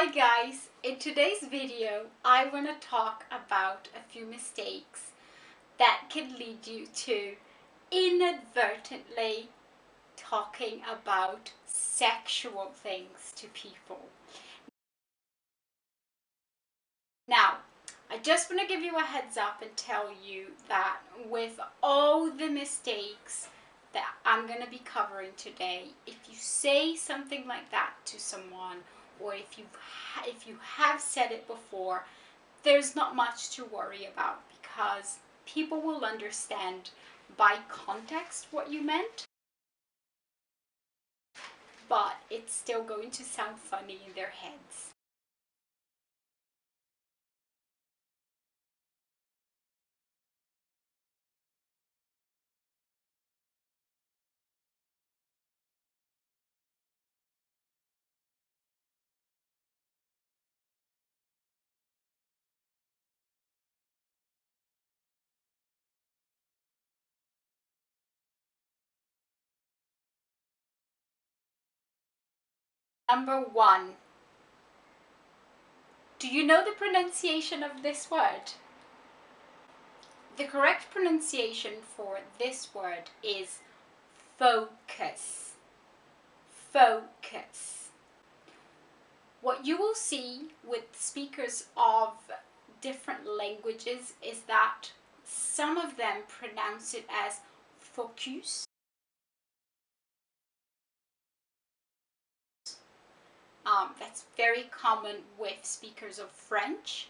Hi guys, in today's video I want to talk about a few mistakes that can lead you to inadvertently talking about sexual things to people. Now, I just want to give you a heads up and tell you that with all the mistakes that I'm going to be covering today, if you say something like that to someone, or if you have said it before, there's not much to worry about because people will understand by context what you meant, but it's still going to sound funny in their heads. Number one, do you know the pronunciation of this word? The correct pronunciation for this word is focus. Focus. What you will see with speakers of different languages is that some of them pronounce it as focus. That's very common with speakers of French.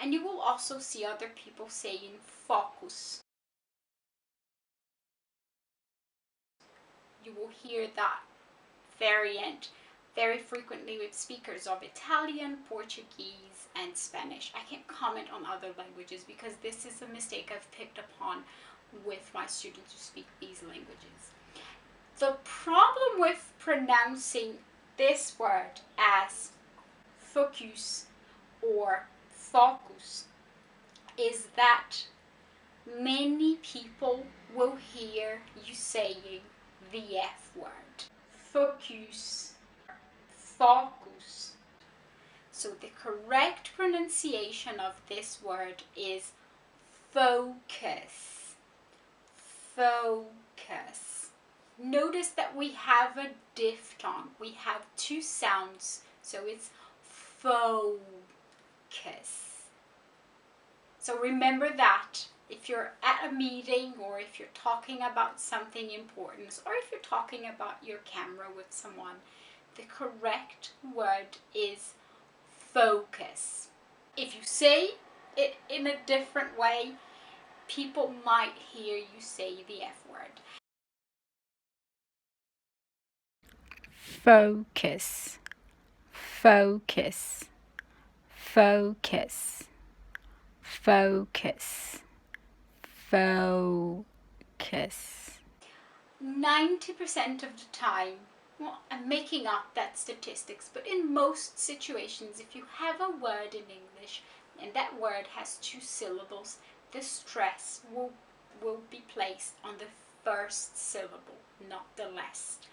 And you will also see other people saying focus. You will hear that variant very frequently with speakers of Italian, Portuguese, and Spanish. I can't comment on other languages because this is a mistake I've picked upon with my students who speak these languages. The problem with pronouncing this word as focus or focus is that many people will hear you saying the F word. Focus. Focus. So the correct pronunciation of this word is focus. Focus. Notice that we have a diphthong. We have two sounds, so it's focus. So remember that if you're at a meeting or if you're talking about something important or if you're talking about your camera with someone, the correct word is focus. If you say it in a different way, people might hear you say the F word. Focus, focus, focus, focus, focus. 90% of the time, well, I'm making up that statistics, but in most situations, if you have a word in English and that word has two syllables, the stress will be placed on the first syllable, not the last.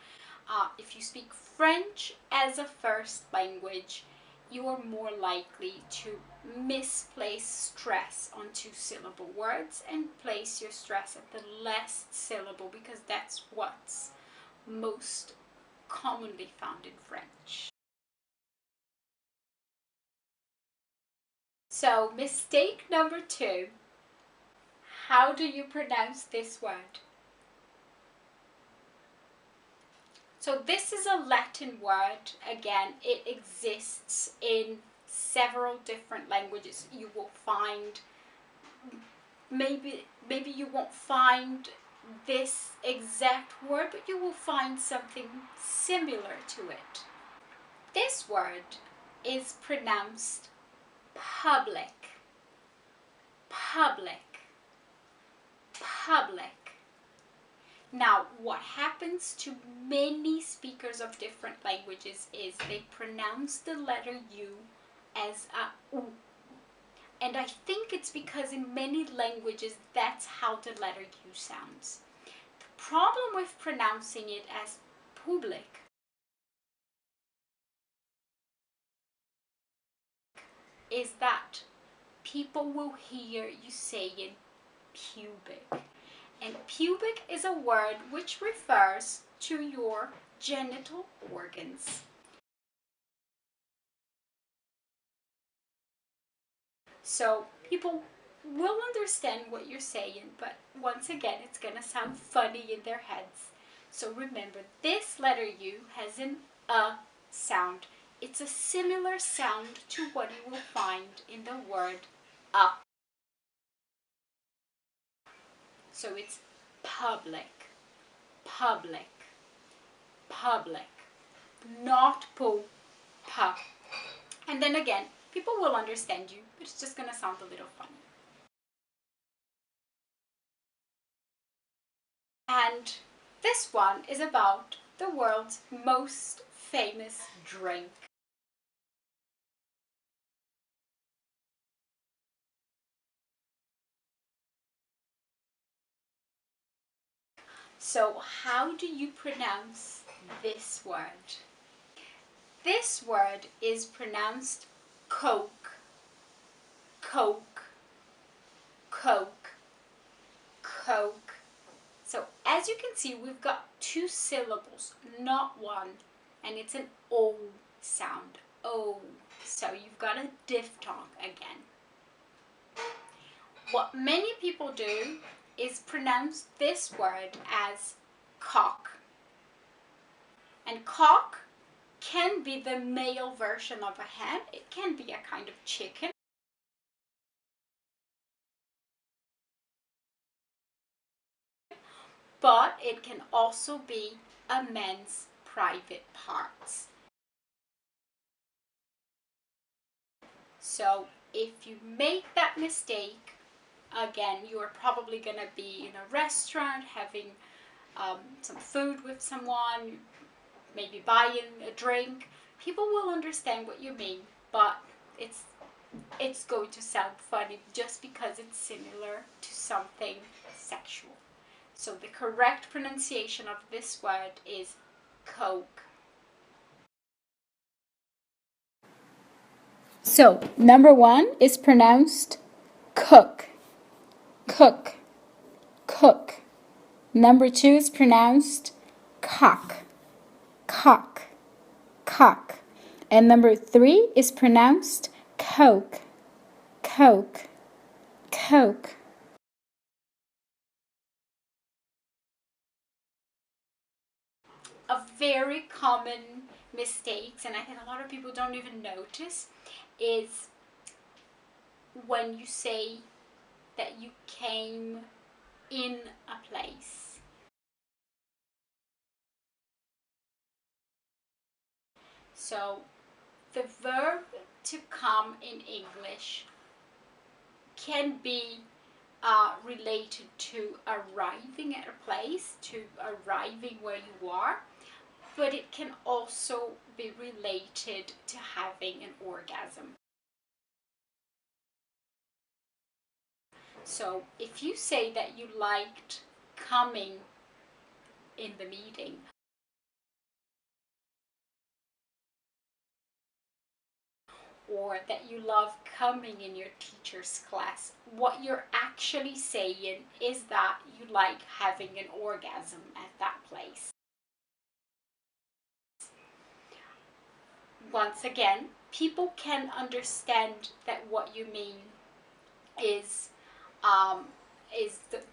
If you speak French as a first language, you are more likely to misplace stress on two-syllable words and place your stress at the last syllable because that's what's most commonly found in French. So, mistake number 2. How do you pronounce this word? So this is a Latin word. Again, it exists in several different languages. You will find, maybe you won't find this exact word, but you will find something similar to it. This word is pronounced public. Public. Public. Now, what happens to many speakers of different languages is they pronounce the letter U as a U. And I think it's because in many languages that's how the letter U sounds. The problem with pronouncing it as public is that people will hear you saying pubic. And pubic is a word which refers to your genital organs. So people will understand what you're saying, but once again, it's going to sound funny in their heads. So remember, this letter U has an sound. It's a similar sound to what you will find in the word a. So it's public, public, public, not po, pa. And then again, people will understand you, but it's just going to sound a little funny. And this one is about the world's most famous drink. So how do you pronounce this word? This word is pronounced Coke, Coke, Coke, Coke. So as you can see, we've got two syllables, not one, and it's an O sound, O. So you've got a diphthong again. What many people do is pronounce this word as cock. And cock can be the male version of a hen. It can be a kind of chicken. But it can also be a man's private parts. So if you make that mistake, again, you are probably going to be in a restaurant having some food with someone, maybe buying a drink. People will understand what you mean, but it's going to sound funny just because it's similar to something sexual. So the correct pronunciation of this word is Coke. So number 1 is pronounced cook, cook, cook. Number 2 is pronounced cock, cock, cock. And number 3 is pronounced coke, coke, coke. A very common mistake, and I think a lot of people don't even notice, is when you say that you came in a place. So the verb to come in English can be related to arriving at a place, to arriving where you are, but it can also be related to having an orgasm. So if you say that you liked coming in the meeting, or that you love coming in your teacher's class, what you're actually saying is that you like having an orgasm at that place. Once again, people can understand that what you mean is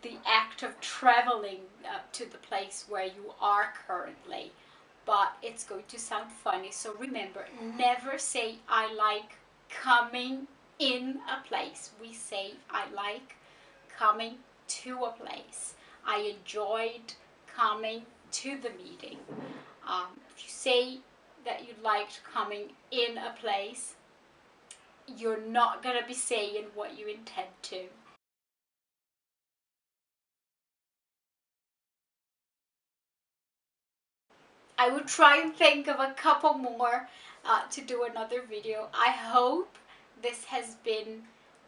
the act of traveling to the place where you are currently, but it's going to sound funny. So remember, never say I like coming in a place. We say I like coming to a place. I enjoyed coming to the meeting. If you say that you liked coming in a place, you're not going to be saying what you intend to. I will try and think of a couple more to do another video. I hope this has been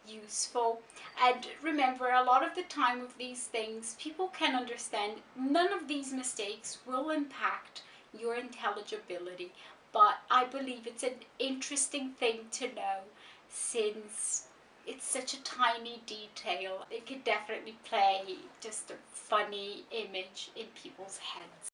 useful. And remember, a lot of the time with these things, people can understand none of these mistakes will impact your intelligibility. But I believe it's an interesting thing to know since it's such a tiny detail. It could definitely play just a funny image in people's heads.